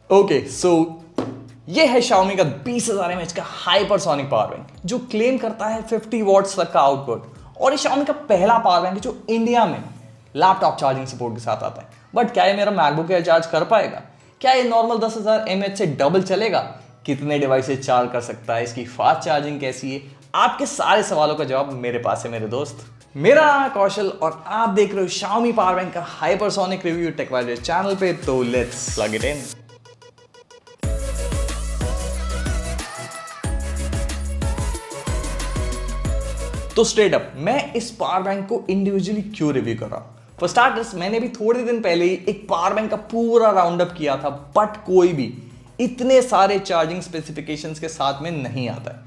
Okay so ये है Xiaomi का 20,000 mAh का हाइपरसोनिक पावर बैंक जो क्लेम करता है 50 वॉट्स तक का आउटपुट। और ये Xiaomi का पहला पावर बैंक है जो इंडिया में लैपटॉप चार्जिंग सपोर्ट के साथ आता है। बट क्या ये मेरा मैकबुक एयर चार्ज कर पाएगा? क्या ये नॉर्मल 10,000 mAh से डबल चलेगा? कितने डिवाइसेस चार्ज कर सकता है? इसकी फास्ट चार्जिंग कैसी है? आपके सारे सवालों का जवाब मेरे पास है मेरे दोस्त। मेरा नाम है कौशल और आप देख रहे हो Xiaomi पावर बैंक का हाइपरसोनिक रिव्यू टेक वाले चैनल पे। तो लेट्स प्लग इट इन। तो स्ट्रेट अप मैं इस पावर बैंक को इंडिविजुअली क्यों रिव्यू कर रहा हूं? फॉर स्टार्टर्स मैंने भी थोड़े दिन पहले ही एक पावर बैंक का पूरा राउंड अप किया था, बट कोई भी इतने सारे चार्जिंग स्पेसिफिकेशंस के साथ में नहीं आता है।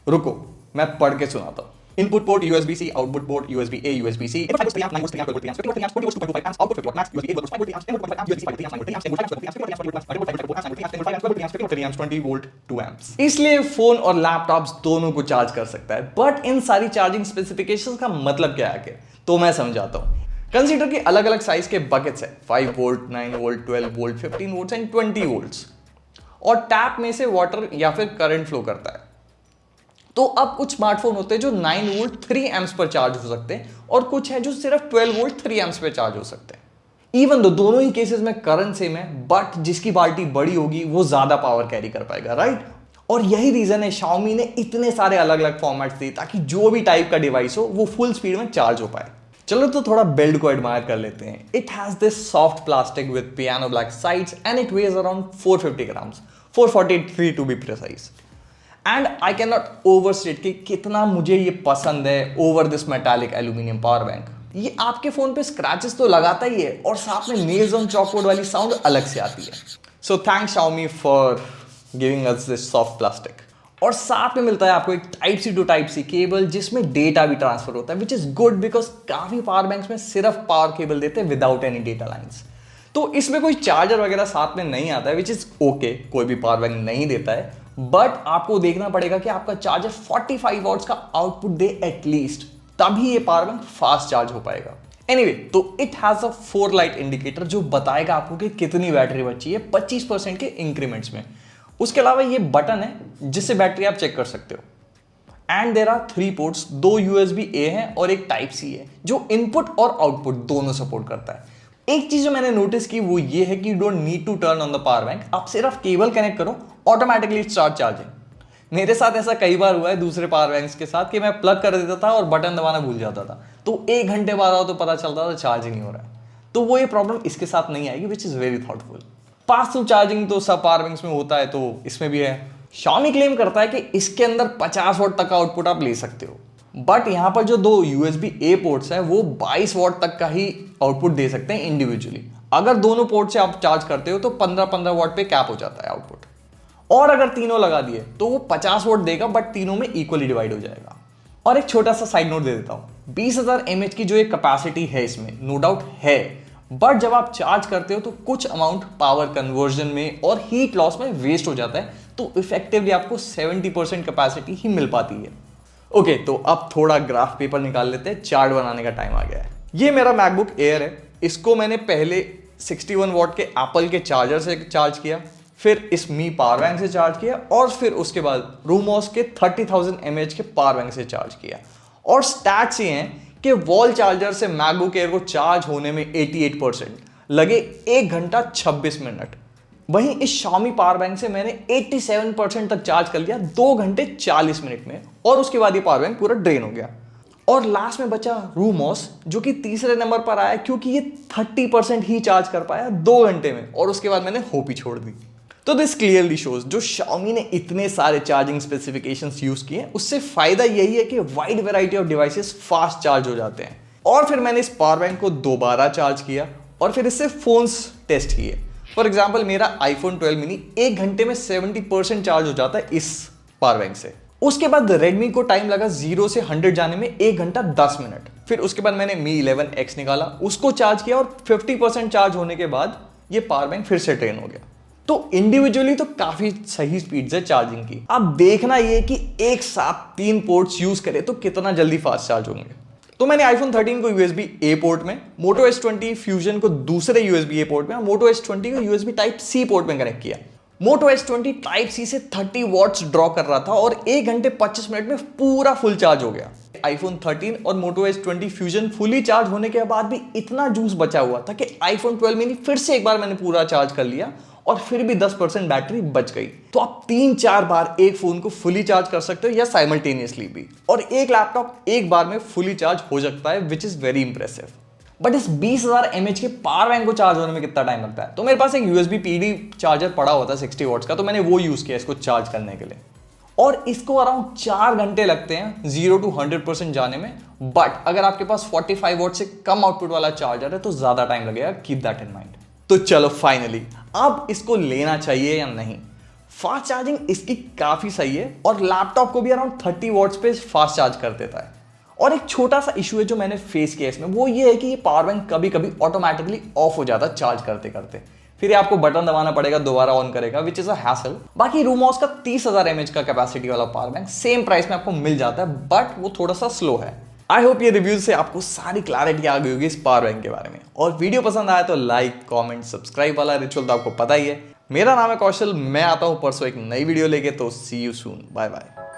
रुको मैं पढ़ के सुनाता हूं। Input port USB-C, output port USB-A, USB-C, input 5 volts 3 amps, 9 volts 3 amps, 12 volts 3 amps, 20 volts 3 amps, 40 volts 2.5 amps, output 50 watt max, USB 8 volts 5 volts 3 amps, input 5 amps, USB 5 volts 3 amps, 9 volts 3 amps, 10 volts 5 volts 3 amps, 20 volts 5 volts 3 amps, 10 volts 5 volts 3 amps, 12 volts 5 volts 3 amps, 50 amps, 20 volts 2 amps। इसलिए phone और laptops दोनों को charge कर सकता है। But in सारी charging specifications का मतलब क्या है? तो मैं समझाता हूँ। कंसीडर कि अलग अलग साइज के बकेट्स है, 5 volt, 9 volt, 12 volt, 15 volt and 20 volts, और टैप में से वाटर या फिर करंट फ्लो करता है। तो अब कुछ स्मार्टफोन होते हैं जो 9 वोल्ट 3 एम्प्स पर चार्ज हो सकते हैं और कुछ हैं जो सिर्फ 12 वोल्ट 3 एम्प्स पर चार्ज हो सकते हैं। इवन दो दोनों ही केसेस में करंट सेम है, बट जिसकी बाल्टी बड़ी होगी वो ज्यादा पावर कैरी कर पाएगा, राइट? और यही रीजन है Xiaomi ने इतने सारे अलग अलग फॉर्मेट्स दिए ताकि जो भी टाइप का डिवाइस हो वो फुल स्पीड में चार्ज हो पाए। चलो तो थोड़ा बिल्ड को एडमायर कर लेते हैं। It has this soft plastic with piano black sides and it weighs around 450 grams, 443 to be precise. And I can not overstate कि कितना मुझे ये पसंद है over this metallic aluminium power bank. ये आपके फोन पे स्क्रैचेस तो लगाता ही है और साथ में नेल्स ऑन चॉकबोर्ड वाली साउंड अलग से आती है। So thanks Xiaomi for giving us this soft plastic. और साथ में मिलता है आपको एक type C to type C cable जिसमें डेटा भी ट्रांसफर होता है, विच इज गुड बिकॉज काफी पावर बैंक्स में सिर्फ पावर केबल देते हैं विदाउट एनी डेटा लाइन्स। तो इसमें कोई चार्जर वगैरह साथ में नहीं आता है, विच इज ओके, कोई भी पावर बैंक नहीं देता है। बट आपको देखना पड़ेगा कि आपका चार्जर 45 वॉट्स का आउटपुट दे एटलीस्ट, तभी ये पावर बैंक फास्ट चार्ज हो पाएगा। एनीवे, तो it has a 4 light indicator जो बताएगा आपको कि कितनी बैटरी बची है 25% के इंक्रीमेंट्स में। उसके अलावा ये बटन है जिससे बैटरी आप चेक कर सकते हो। And there are 3 ports, 2 USB-A हैं और एक टाइप सी है जो इनपुट और आउटपुट दोनों सपोर्ट करता है। एक चीज जो मैंने नोटिस की वो ये है कि you don't need to turn on the power bank. आप सिर्फ केबल कनेक्ट करो, ऑटोमेटिकली स्टार्ट चार्जिंग। मेरे साथ ऐसा कई बार हुआ है दूसरे पावर बैंक्स के साथ कि मैं प्लग कर देता था और बटन दबाना भूल जाता था, तो 1 घंटे बाद आओ तो पता चलता था चार्ज ही नहीं हो रहा है। तो वो ये प्रॉब्लम इसके साथ नहीं आएगी, which is very thoughtful. Pass through charging तो सब पावर बैंक्स में होता है, तो इसमें भी है। Xiaomi क्लेम करता है कि इसके अंदर 50 वॉट तक का आउटपुट आप ले सकते हो, बट यहां पर जो 2 USB-A पोर्ट्स हैं वो 22 वॉट तक का ही आउटपुट दे सकते हैं इंडिविजुअली। अगर दोनों पोर्ट से आप चार्ज करते हो तो 15-15 वॉट पे कैप हो जाता है आउटपुट। और अगर तीनों लगा दिए तो वो 50 वोल्ट देगा, बट तीनों में इक्वली डिवाइड हो जाएगा। और एक छोटा सा साइड नोट दे देता हूं, 20,000 mAh की जो एक कैपेसिटी है इसमें नो डाउट है, बट जब आप चार्ज करते हो तो कुछ अमाउंट पावर कन्वर्जन में और हीट लॉस में वेस्ट हो जाता है, तो इफेक्टिवली आपको 70% कैपेसिटी ही मिल पाती है। ओके, तो अब थोड़ा ग्राफ पेपर निकाल लेते हैं, चार्ट बनाने का टाइम आ गया है। ये मेरा मैकबुक एयर है, इसको मैंने पहले 61 वॉट के एप्पल के चार्जर से चार्ज किया, फिर इस मी पावर बैंक से चार्ज किया, और फिर उसके बाद रूमॉस के 30,000 mAh के पावर बैंक से चार्ज किया। और स्टैट्स ये हैं कि वॉल चार्जर से मैकबुक एयर को चार्ज होने में 88% लगे 1 घंटा 26 मिनट। वहीं इस Xiaomi पावर बैंक से मैंने 87% तक चार्ज कर लिया 2 घंटे 40 मिनट में, और उसके बाद ये पावर बैंक पूरा ड्रेन हो गया। और लास्ट में बचा रूमॉस जो कि तीसरे नंबर पर आया क्योंकि ये 30% ही चार्ज कर पाया 2 घंटे में, और उसके बाद मैंने होप ही छोड़ दी। तो दिस क्लियरली शोज जो Xiaomi ने इतने सारे चार्जिंग स्पेसिफिकेशंस यूज किए हैं उससे फायदा यही है कि wide variety of devices fast charge हो जाते हैं। और फिर मैंने इस पावर बैंक को दोबारा चार्ज किया और फिर इससे फोन्स टेस्ट किए। फॉर एग्जाम्पल मेरा iPhone 12 mini 1 घंटे में 70% चार्ज हो जाता है इस पावर बैंक से। उसके बाद Redmi को टाइम लगा 0 से 100 जाने में 1 घंटा 10 मिनट। फिर उसके बाद मैंने Mi 11X निकाला, उसको चार्ज किया और 50% चार्ज होने के बाद ये पावर बैंक फिर से ट्रेन हो गया। तो इंडिविजुअली तो काफी सही स्पीड है चार्जिंग की। अब देखना ये कि एक साथ 3 पोर्ट्स यूज करें तो कितना जल्दी फास्ट चार्ज होंगे। तो मैंने iPhone 13 को USB A पोर्ट में, Moto S20 Fusion को दूसरे USB A पोर्ट में और Moto S20 को USB Type C पोर्ट में कनेक्ट किया। Moto S20 Type C से 30 वॉट्स ड्रॉ कर रहा था और 1 घंटे 25 मिनट में पूरा फुल चार्ज हो गया। iPhone 13 और Moto S20 Fusion fully charge होने के बाद भी इतना जूस बचा हुआ था कि iPhone 12 mini फिर से एक बार मैंने पूरा चार्ज कर लिया और फिर भी 10% बैटरी बच गई। तो आप 3-4 बार एक फोन को फुली चार्ज कर सकते हो या साइमल्टेनियसली भी, और एक लैपटॉप एक बार में फुली चार्ज हो सकता है, which is very impressive. But इस 20,000 mAh के पावर बैंक को चार्ज होने में कितना टाइम लगता है? तो मेरे पास एक USB PD चार्जर पड़ा हुआ था 60 वॉट्स का, तो मैंने वो यूज किया इसको चार्ज करने के लिए, और इसको अराउंड 4 घंटे लगते हैं 0 to 100% जाने में। बट अगर आपके पास 45 वॉट से कम आउटपुट वाला चार्जर है तो ज्यादा टाइम लगेगा, कीप दैट इन माइंड। तो चलो फाइनली, अब इसको लेना चाहिए या नहीं? फास्ट चार्जिंग इसकी काफी सही है और लैपटॉप को भी अराउंड 30 वॉट्स पे फास्ट चार्ज कर देता है। और एक छोटा सा इशू है जो मैंने फेस किया इसमें, वो ये है कि ये पावर बैंक कभी कभी ऑटोमेटिकली ऑफ हो जाता है चार्ज करते करते, फिर आपको बटन दबाना पड़ेगा, दोबारा ऑन करेगा, विच इज अ हैसल। बाकी रूमॉस का 30,000 mAh का कैपेसिटी वाला पावर बैंक सेम प्राइस में आपको मिल जाता है, बट वो थोड़ा सा स्लो है। आई होप ये रिव्यू से आपको सारी क्लैरिटी आ गई होगी इस पावर बैंक के बारे में। और वीडियो पसंद आया तो लाइक, कमेंट, सब्सक्राइब वाला रिचुअल तो आपको पता ही है। मेरा नाम है कौशल, मैं आता हूं परसों एक नई वीडियो लेके, तो सी यू सून, बाय बाय।